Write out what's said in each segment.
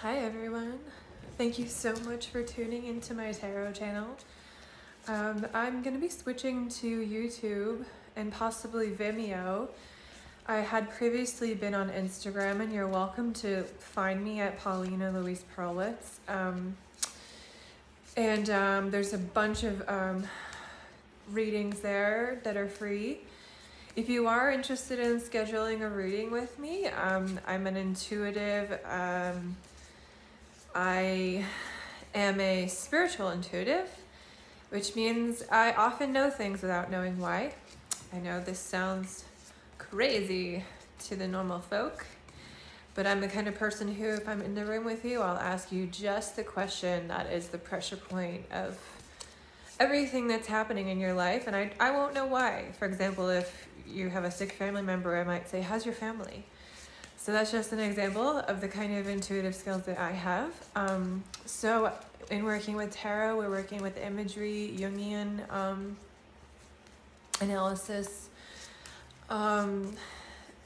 Hi everyone. Thank you so much for tuning into my tarot channel. I'm going to be switching to YouTube and possibly Vimeo. I had previously been on Instagram, and you're welcome to find me at Paulina Louise Perlwitz. There's a bunch of readings there that are free. If you are interested in scheduling a reading with me, I'm an intuitive. I am a spiritual intuitive, which means I often know things without knowing why. I know this sounds crazy to the normal folk, but I'm the kind of person who, if I'm in the room with you, I'll ask you just the question that is the pressure point of everything that's happening in your life, and I won't know why. For example, if you have a sick family member, I might say, how's your family? So that's just an example of the kind of intuitive skills that I have. So in working with tarot, we're working with imagery, Jungian analysis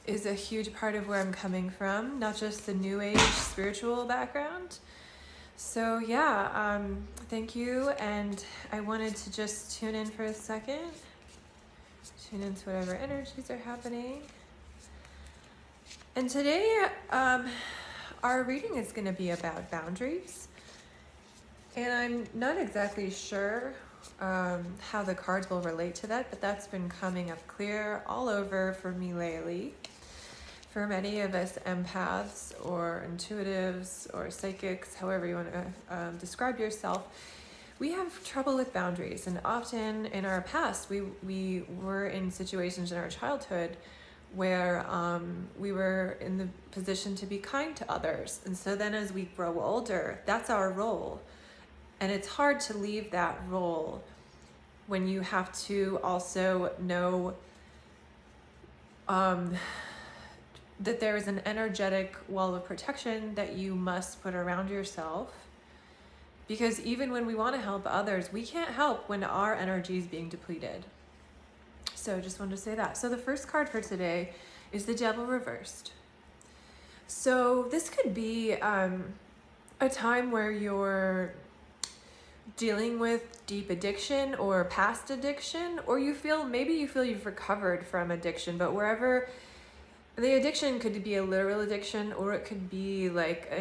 is a huge part of where I'm coming from, not just the new age spiritual background. So yeah, thank you. And I wanted to just tune in for a second, tune into whatever energies are happening. And today, our reading is going to be about boundaries. And I'm not exactly sure how the cards will relate to that, but that's been coming up clear all over for me lately. For many of us empaths or intuitives or psychics, however you want to describe yourself, we have trouble with boundaries. And often in our past, we were in situations in our childhood where we were in the position to be kind to others. And so then as we grow older, that's our role. And it's hard to leave that role when you have to also know that there is an energetic wall of protection that you must put around yourself. Because even when we want to help others, we can't help when our energy is being depleted. So just wanted to say that. So the first card for today is the Devil reversed. So this could be a time where you're dealing with deep addiction or past addiction, or maybe you feel you've recovered from addiction, but wherever the addiction could be a literal addiction, or it could be like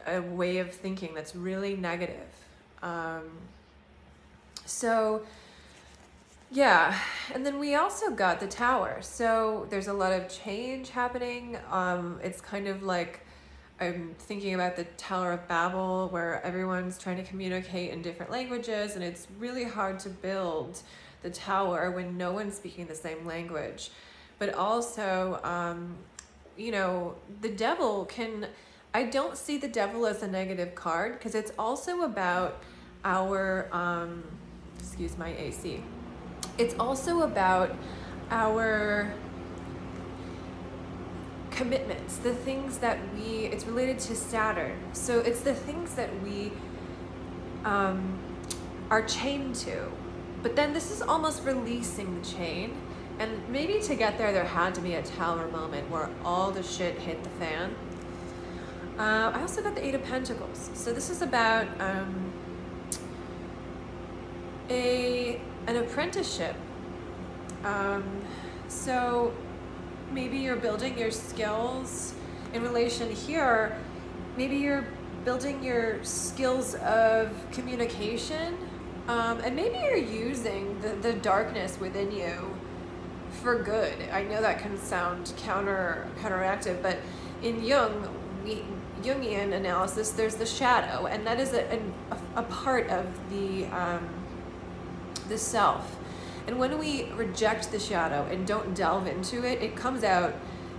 a way of thinking that's really negative. Yeah, and then we also got the Tower. So there's a lot of change happening. It's kind of like I'm thinking about the Tower of Babel, where everyone's trying to communicate in different languages, and it's really hard to build the tower when no one's speaking the same language. But also, the devil I don't see the devil as a negative card, because it's also about our, excuse my AC. It's also about our commitments, the things that it's related to Saturn. So it's the things that we are chained to. But then this is almost releasing the chain. And maybe to get there had to be a Tower moment where all the shit hit the fan. I also got the Eight of Pentacles. So this is about an apprenticeship. So maybe you're building your skills in relation here. Maybe you're building your skills of communication. And maybe you're using the darkness within you for good. I know that can sound counteractive, but in Jungian analysis, there's the shadow, and that is a part of the self. And when we reject the shadow and don't delve into it, it comes out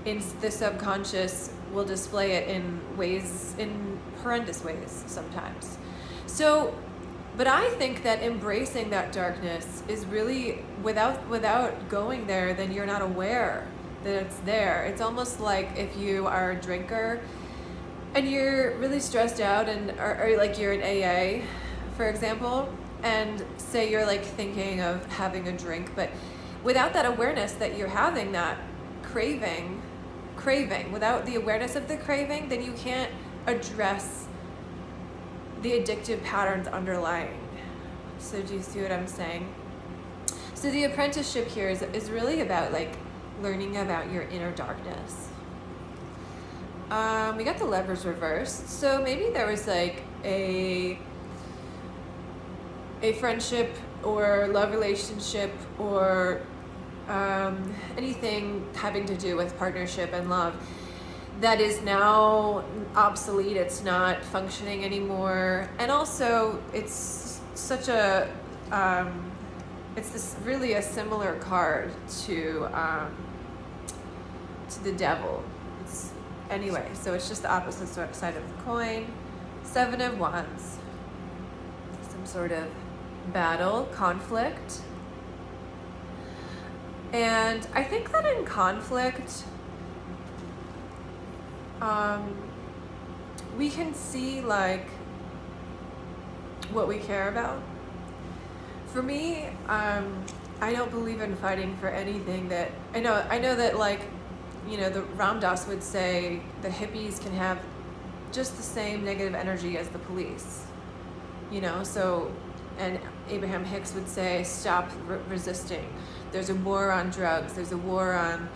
in the subconscious. Will display it in horrendous ways sometimes. So, but I think that embracing that darkness is really, without going there, then you're not aware that it's there. It's almost like if you are a drinker and you're really stressed out, or like you're in AA, for example, and say you're like thinking of having a drink, but without that awareness that you're having that craving, without the awareness of the craving, then you can't address the addictive patterns underlying. So do you see what I'm saying? So the apprenticeship here is really about like learning about your inner darkness. We got the Lovers reversed, so maybe there was like a friendship or love relationship or anything having to do with partnership and love that is now obsolete. It's not functioning anymore, and also it's such a it's this really a similar card to the devil. Anyway, so it's just the opposite side of the coin. 7 of Wands. Some sort of battle, conflict. And I think that in conflict, we can see like what we care about. For me, I don't believe in fighting for anything that I know that like, you know, the Ram Dass would say the hippies can have just the same negative energy as the police, you know, so, and Abraham Hicks would say, stop resisting. There's a war on drugs, there's a war on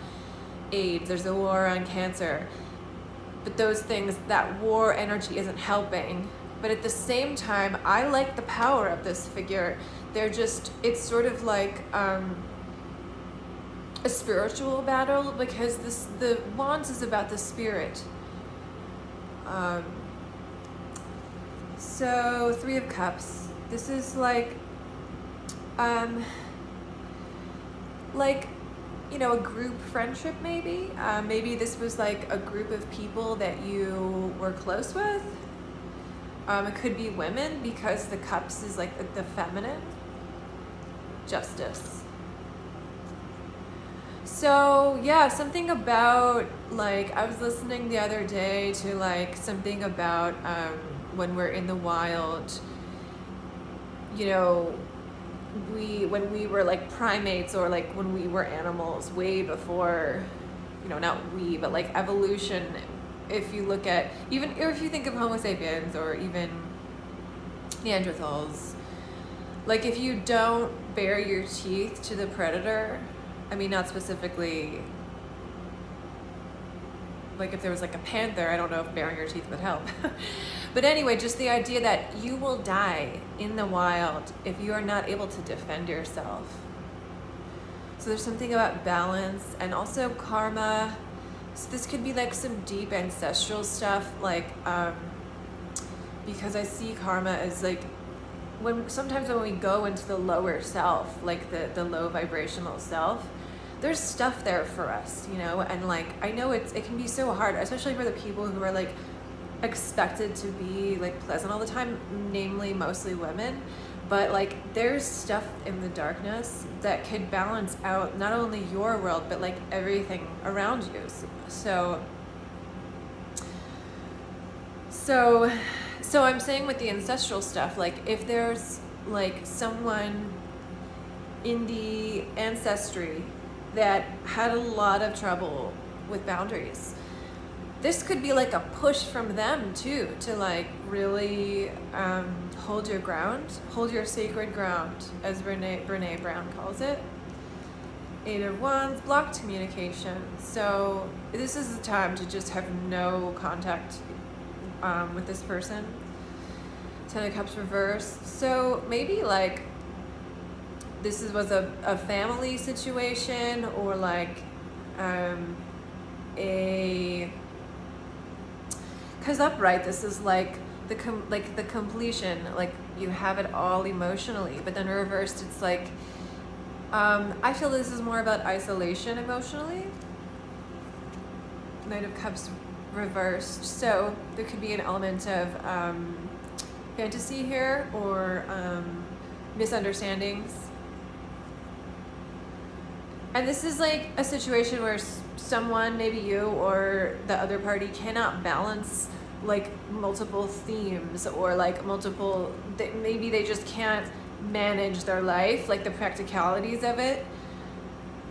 AIDS, there's a war on cancer. But those things, that war energy isn't helping. But at the same time, I like the power of this figure. It's sort of like, a spiritual battle, because the Wands is about the spirit. So 3 of Cups. This is like, you know, a group friendship maybe. Maybe this was like a group of people that you were close with. It could be women, because the Cups is like the feminine. Justice. So yeah, something about like, I was listening the other day to like something about when we're in the wild, you know, when we were like primates, or like when we were animals way before, you know, not we, but like evolution. If you look at even, or if you think of Homo sapiens or even Neanderthals, like if you don't bare your teeth to the predator, I mean, not specifically, like if there was like a panther, I don't know if baring your teeth would help. But anyway, just the idea that you will die in the wild if you are not able to defend yourself. So there's something about balance and also karma. So this could be like some deep ancestral stuff, like, because I see karma as like, sometimes when we go into the lower self, like the low vibrational self, there's stuff there for us, you know, and like, I know it can be so hard, especially for the people who are like expected to be like pleasant all the time, namely mostly women, but like there's stuff in the darkness that could balance out not only your world, but like everything around you. So I'm saying with the ancestral stuff, like if there's like someone in the ancestry that had a lot of trouble with boundaries, this could be like a push from them too, to like really hold your ground, hold your sacred ground, as Brene Brown calls it. 8 of Wands, blocked communication. So this is the time to just have no contact with this person. 10 of Cups reversed. So maybe like this was a family situation, or like because upright, this is like the completion, like you have it all emotionally, but then reversed, it's like I feel this is more about isolation emotionally. Knight of Cups reversed, so there could be an element of fantasy here, or misunderstandings. And this is like a situation where someone, maybe you or the other party, cannot balance like multiple themes, or like multiple, maybe they just can't manage their life, like the practicalities of it.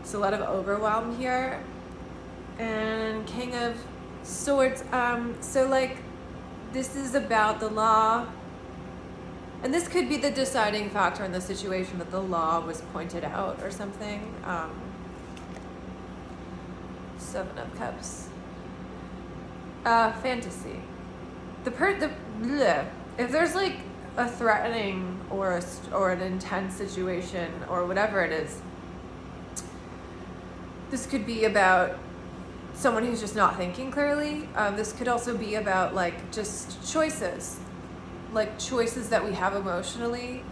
It's a lot of overwhelm here. And King of Swords. So like this is about the law, And this could be the deciding factor in the situation, that the law was pointed out or something. Seven of Cups. Fantasy. If there's like a threatening or an intense situation or whatever it is, this could be about someone who's just not thinking clearly. This could also be about like just choices, that we have emotionally.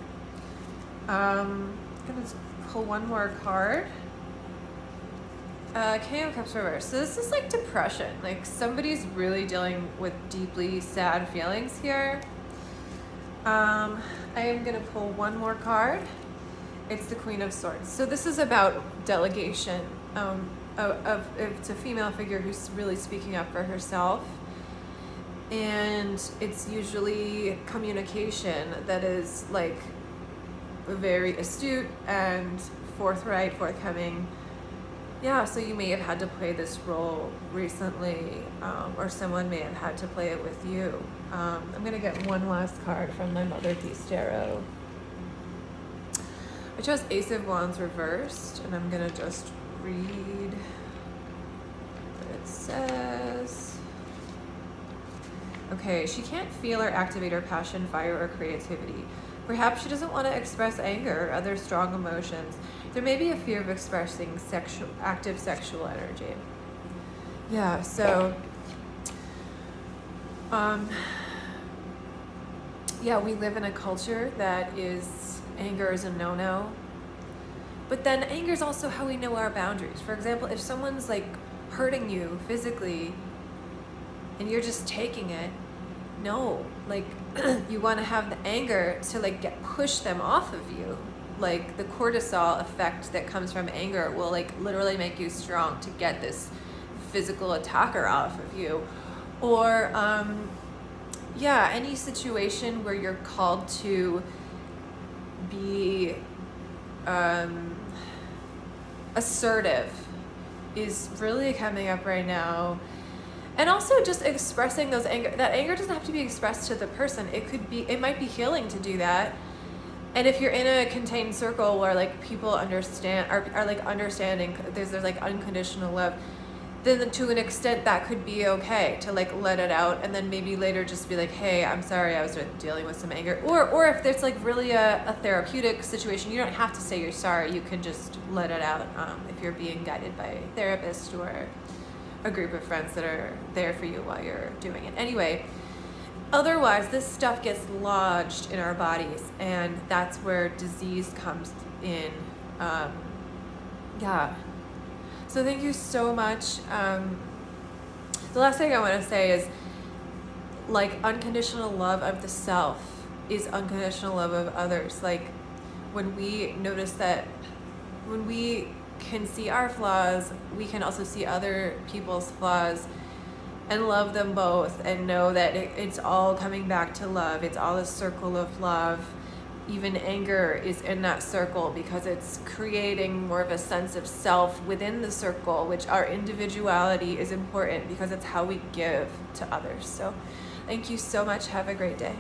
I'm gonna pull one more card. King of Cups reversed. So this is like depression. Like somebody's really dealing with deeply sad feelings here. I am gonna pull one more card. It's the Queen of Swords. So this is about delegation. It's a female figure who's really speaking up for herself. And it's usually communication that is like very astute and forthcoming. Yeah, so you may have had to play this role recently, or someone may have had to play it with you. I'm going to get one last card from my Mother Peace Tarot. I chose Ace of Wands reversed, and I'm going to just read what it says. Okay, she can't feel or activate her passion, fire, or creativity. Perhaps she doesn't want to express anger or other strong emotions. There may be a fear of expressing active sexual energy. Yeah, so, yeah, we live in a culture that anger is a no-no. But then anger is also how we know our boundaries. For example, if someone's like hurting you physically and you're just taking it, no, like you want to have the anger to like push them off of you. Like the cortisol effect that comes from anger will like literally make you strong to get this physical attacker off of you. Or yeah, any situation where you're called to be assertive is really coming up right now. And also just expressing that anger doesn't have to be expressed to the person. It might be healing to do that. And if you're in a contained circle where like people understand, are like understanding, there's like unconditional love, then to an extent that could be okay to like let it out, and then maybe later just be like, hey, I'm sorry, I was dealing with some anger. Or if there's like really a therapeutic situation, you don't have to say you're sorry. You can just let it out if you're being guided by a therapist or a group of friends that are there for you while you're doing it. Anyway, otherwise this stuff gets lodged in our bodies, and that's where disease comes in. Yeah. So thank you so much. The last thing I want to say is like unconditional love of the self is unconditional love of others. Like when we notice that, when we can see our flaws, we can also see other people's flaws and love them both, and know that it's all coming back to love. It's all a circle of love. Even anger is in that circle because it's creating more of a sense of self within the circle, which our individuality is important because it's how we give to others. So thank you so much. Have a great day.